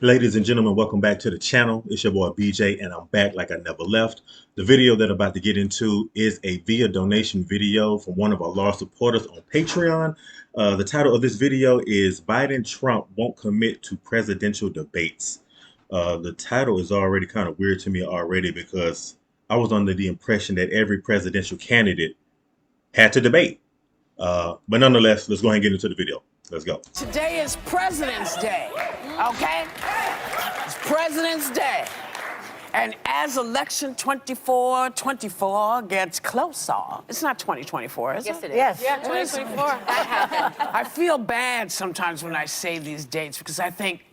Ladies and gentlemen, welcome back to the channel. It's your boy BJ, and I'm back like I never left. The video that I'm about to get into is a via donation video from one of our loyal supporters on Patreon. The title of this video is Biden Trump Won't Commit to Presidential Debates. The title is already kind of weird to me already because I was under the impression that every presidential candidate had to debate. But nonetheless, let's go ahead and get into the video. Let's go. Today is President's Day, okay? It's President's Day. And as election 24 gets closer, it's not 2024, is it? Yes, it is. Yes. Yeah, 2024. That happened. I feel bad sometimes when I say these dates because I think,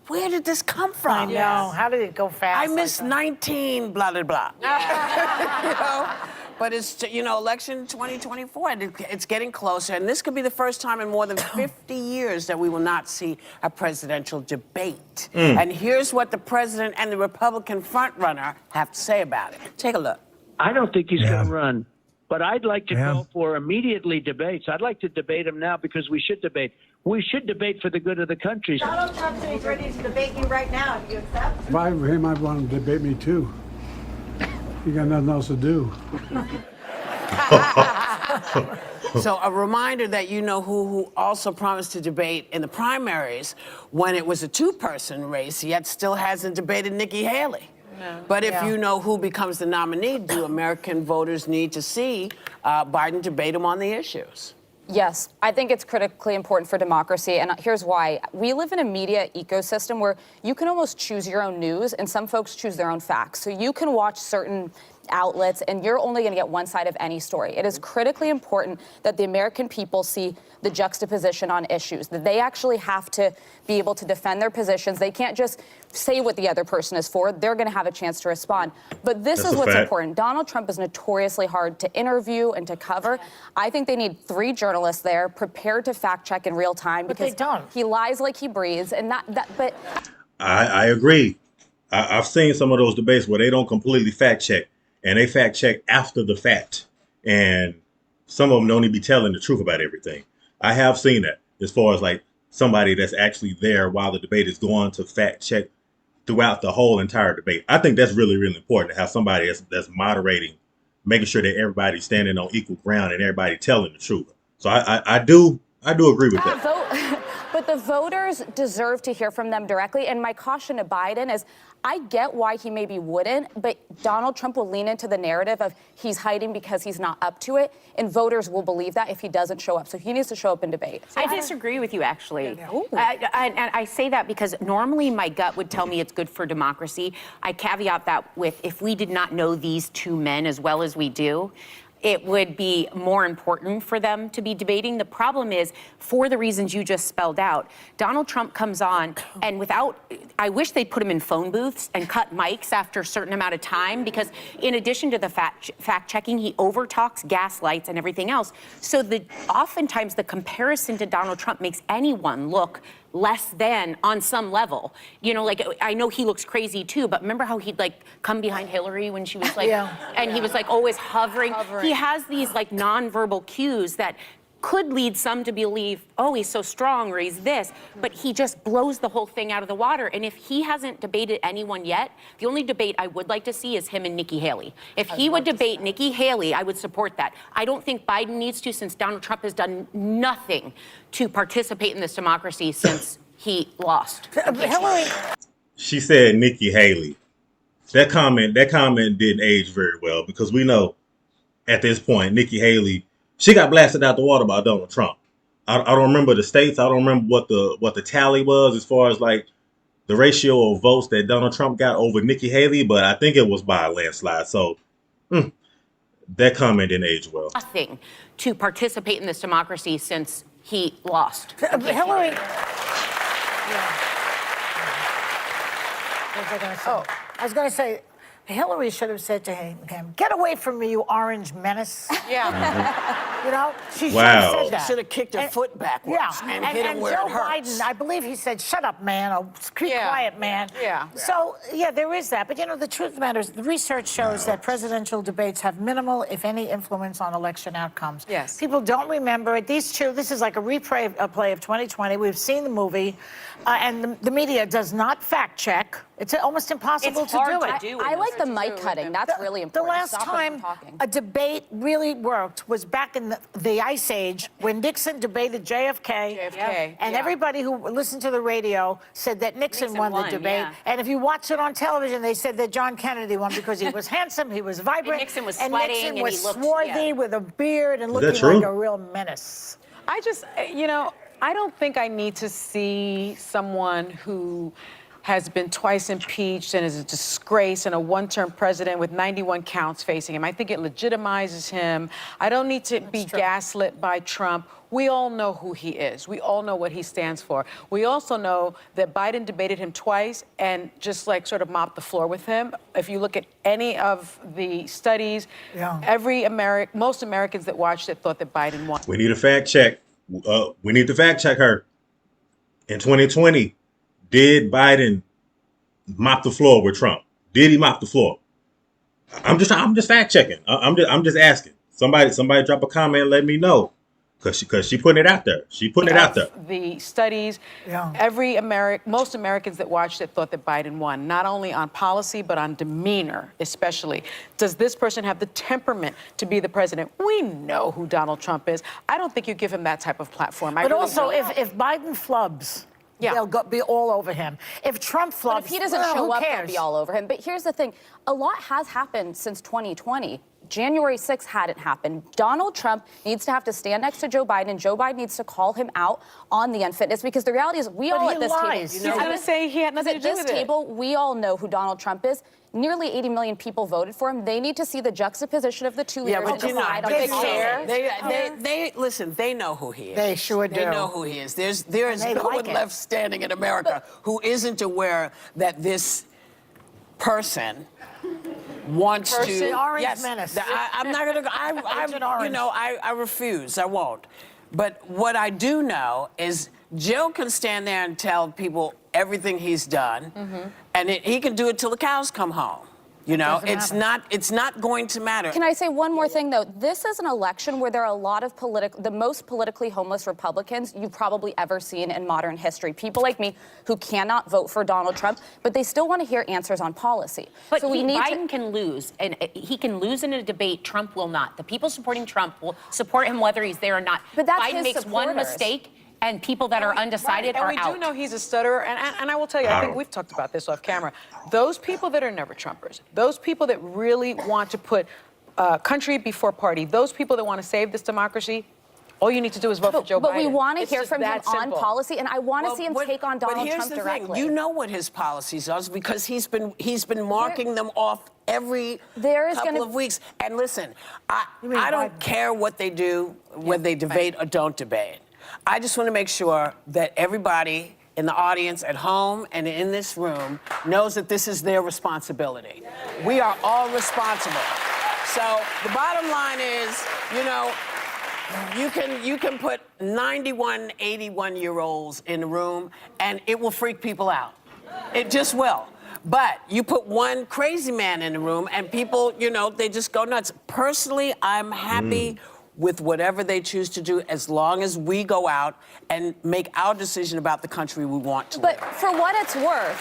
where did this come from? I know. How did it go fast? I missed 19, blah, blah, blah. You know? But it's, election 2024, and it's getting closer, and this could be the first time in more than 50 years that we will not see a presidential debate. And here's what the president and the Republican frontrunner have to say about it. Take a look. I don't think he's going to run, but I'd like to call for immediately debates. I'd like to debate him now because we should debate. We should debate for the good of the country. Donald Trump said he's ready to debate you right now. Do you accept? If I were him, I'd want him to debate me too. You got nothing else to do. So a reminder that you know who also promised to debate in the primaries when it was a two-person race, yet still hasn't debated Nikki Haley. No. But if you know who becomes the nominee, do American voters need to see Biden debate him on the issues? Yes, I think it's critically important for democracy, and here's why. We live in a media ecosystem where you can almost choose your own news, and some folks choose their own facts. So you can watch certain outlets, and you're only going to get one side of any story. It is critically important that the American people see the juxtaposition on issues, that they actually have to be able to defend their positions. They can't just say what the other person is for. They're going to have a chance to respond. But this is what's important. Donald Trump is notoriously hard to interview and to cover. I think they need 3 journalists there prepared to fact check in real time because he lies like he breathes. And but I agree. I've seen some of those debates where they don't completely fact check, and they fact check after the fact. And some of them don't even be telling the truth about everything. I have seen that as far as like somebody that's actually there while the debate is going to fact check throughout the whole entire debate. I think that's really, really important to have somebody that's moderating, making sure that everybody's standing on equal ground and everybody telling the truth. So I do agree with that. But the voters deserve to hear from them directly. And my caution to Biden is, I get why he maybe wouldn't, but Donald Trump will lean into the narrative of he's hiding because he's not up to it, and voters will believe that if he doesn't show up. So he needs to show up and debate. I disagree with you, actually. And I say that because normally my gut would tell me it's good for democracy. I caveat that with, if we did not know these 2 men as well as we do, it would be more important for them to be debating. The problem is, for the reasons you just spelled out, Donald Trump comes on and I wish they'd put him in phone booths and cut mics after a certain amount of time, because in addition to the fact checking, he overtalks, gaslights, and everything else. So oftentimes the comparison to Donald Trump makes anyone look less than on some level. Like, I know he looks crazy too, but remember how he'd like come behind Hillary when she was like, and he was like always hovering. He has these like nonverbal cues that could lead some to believe, oh, he's so strong, or he's this, but he just blows the whole thing out of the water. And if he hasn't debated anyone yet, the only debate I would like to see is him and Nikki Haley. If he would debate Nikki Haley, I would support that. I don't think Biden needs to, since Donald Trump has done nothing to participate in this democracy since he lost. Hillary. She said Nikki Haley. That comment didn't age very well, because we know at this point, Nikki Haley, she got blasted out the water by Donald Trump. I don't remember the states. I don't remember what the tally was as far as like the ratio of votes that Donald Trump got over Nikki Haley, but I think it was by a landslide. So that comment didn't age well. Nothing to participate in this democracy since he lost. Hillary. I was going to say, Hillary should have said to him, "Get away from me, you orange menace." Yeah. You know, she should Wow. have said that. Should have kicked her foot backwards and hit him where Joe it hurts. Biden, I believe he said, "Shut up, man," or "Keep quiet, man." Yeah. So, yeah, there is that. But, you know, the truth matters. The research shows that presidential debates have minimal, if any, influence on election outcomes. Yes. People don't remember it. This is like a replay of 2020. We've seen the movie, and the media does not fact check. It's almost impossible It's to hard do to it. do. I like the mic cutting. That's really The important. last Stop them time from talking. a debate really worked was back in the Ice Age when Nixon debated JFK. JFK, And yeah. everybody who listened to the radio said that Nixon won the debate. yeah. And if you watch it on television, they said that John Kennedy won because he was handsome, he was vibrant. Nixon was and sweating, Nixon and was he looked- swarthy yeah. with a beard and that looking true? like a real menace. I just, I don't think I need to see someone who has been twice impeached and is a disgrace and a one-term president with 91 counts facing him. I think it legitimizes him. I don't need to be gaslit by Trump. We all know who he is. We all know what he stands for. We also know that Biden debated him twice and just like sort of mopped the floor with him. If you look at any of the studies, most Americans that watched it thought that Biden won. We need a fact check. We need to fact check her. In 2020, did Biden mop the floor with Trump? Did he mop the floor? I'm just fact checking. I'm just asking. Somebody drop a comment and let me know. Because she putting it out there. She putting it out there. The studies, most Americans that watched it thought that Biden won, not only on policy, but on demeanor, especially. Does this person have the temperament to be the president? We know who Donald Trump is. I don't think you give him that type of platform. But also, if Biden flubs, they'll be all over him. If Trump flubs, But if he doesn't show who up, cares? they'll be all over him. But here's the thing. A lot has happened since 2020. January 6th hadn't happened. Donald Trump needs to have to stand next to Joe Biden. Joe Biden needs to call him out on the unfitness because the reality is we all at this table. He's going to say he had nothing to do with it. At this table, we all know who Donald Trump is. Nearly 80 million people voted for him. They need to see the juxtaposition of the two leaders and decide on his policy. Listen, they know who he is. They sure do. They know who he is. There is they no like one it. left standing in America who isn't aware that this person wants to. Orange yes, menace. I'm not gonna go. Agent Orange. I refuse. I won't. But what I do know is Joe can stand there and tell people everything he's done, and he can do it till the cows come home. You know, it's not going to matter. Can I say one more thing, though? This is an election where there are a lot of the most politically homeless Republicans you've probably ever seen in modern history. People like me who cannot vote for Donald Trump, but they still want to hear answers on policy. But so Biden can lose, and he can lose in a debate. Trump will not. The people supporting Trump will support him whether he's there or not. But that's Biden his makes one supporters. mistake, and people that are undecided are And we out. do know he's a stutterer, and I will tell you, I think we've talked about this off camera. Those people that are never Trumpers, those people that really want to put country before party, those people that want to save this democracy, all you need to do is vote for Joe Biden. But we want to hear just from him that on simple. policy, and I want to see him take on Donald But here's Trump the directly. thing. You know what his policies are because he's been marking them off every couple of weeks. And listen, I don't care what they do, whether they debate or don't debate. I just want to make sure that everybody in the audience at home and in this room knows that this is their responsibility. We are all responsible. So the bottom line is, you know, you can put 91, 81-year-olds in the room and it will freak people out. It just will. But you put one crazy man in the room and people, you know, they just go nuts. Personally, I'm happy with whatever they choose to do as long as we go out and make our decision about the country we want to live. But for what it's worth,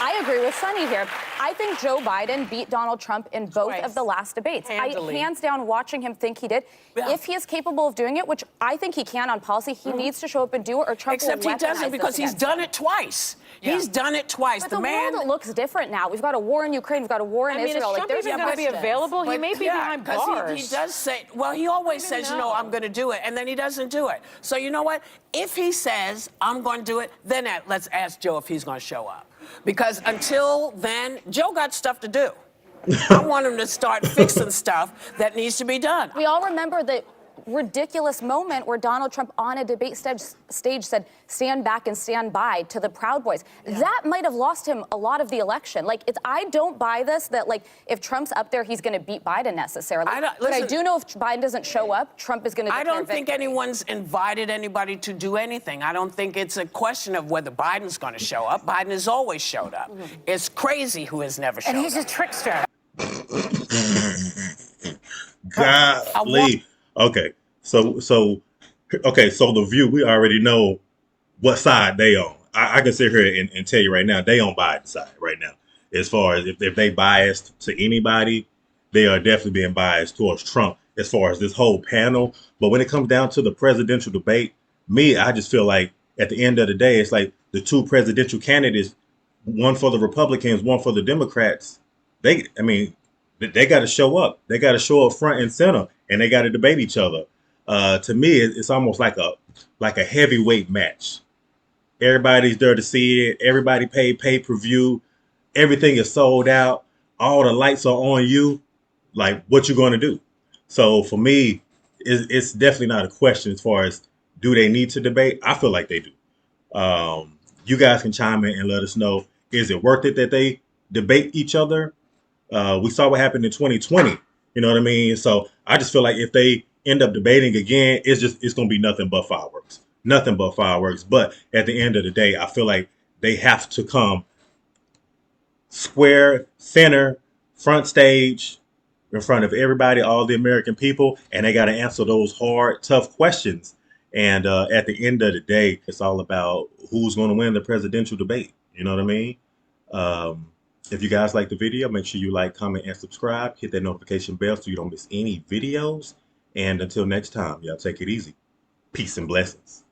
I agree with Sunny here. I think Joe Biden beat Donald Trump in both of the last debates. Handily. Hands down, watching him think he did. Yeah. If he is capable of doing it, which I think he can on policy, he needs to show up and do it, or Trump Except will he doesn't weaponize because this he's against done him. it twice. He's done it twice. But the world looks different now. We've got a war in Ukraine. We've got a war in I mean, Israel. is Trump there's even going to be precedent. available? He may be behind bars. He does say, well, he always says, you know, I'm going to do it, and then he doesn't do it. So you know what? If he says, I'm going to do it, then let's ask Joe if he's going to show up. Because until then, Joe got stuff to do. I want him to start fixing stuff that needs to be done. We all remember that ridiculous moment where Donald Trump on a debate stage said, stand back and stand by to the Proud Boys. Yeah. That might have lost him a lot of the election. Like, I don't buy this, that, like, if Trump's up there, he's going to beat Biden necessarily. But I do know if Biden doesn't show up, Trump is going to declare victory. Think anyone's invited anybody to do anything. I don't think it's a question of whether Biden's going to show up. Biden has always showed up. It's crazy who has never showed up. And he's a trickster. Golly. Okay. So the View, we already know what side they on. I can sit here and tell you right now, they on Biden's side right now. As far as if they biased to anybody, they are definitely being biased towards Trump as far as this whole panel. But when it comes down to the presidential debate, I just feel like at the end of the day, it's like the two presidential candidates, one for the Republicans, one for the Democrats. They got to show up. They got to show up front and center, and they got to debate each other. To me, it's almost like a heavyweight match. Everybody's there to see it. Everybody paid pay-per-view. Everything is sold out. All the lights are on you. Like, what you going to do? So for me, it's definitely not a question as far as do they need to debate. I feel like they do. You guys can chime in and let us know, is it worth it that they debate each other? We saw what happened in 2020. You know what I mean? So I just feel like if they end up debating again, it's going to be nothing but fireworks. Nothing but fireworks. But at the end of the day, I feel like they have to come square, center, front stage, in front of everybody, all the American people, and they got to answer those hard, tough questions. And at the end of the day, it's all about who's going to win the presidential debate. You know what I mean? If you guys like the video, make sure you like, comment, and subscribe. Hit that notification bell so you don't miss any videos. And until next time, y'all take it easy. Peace and blessings.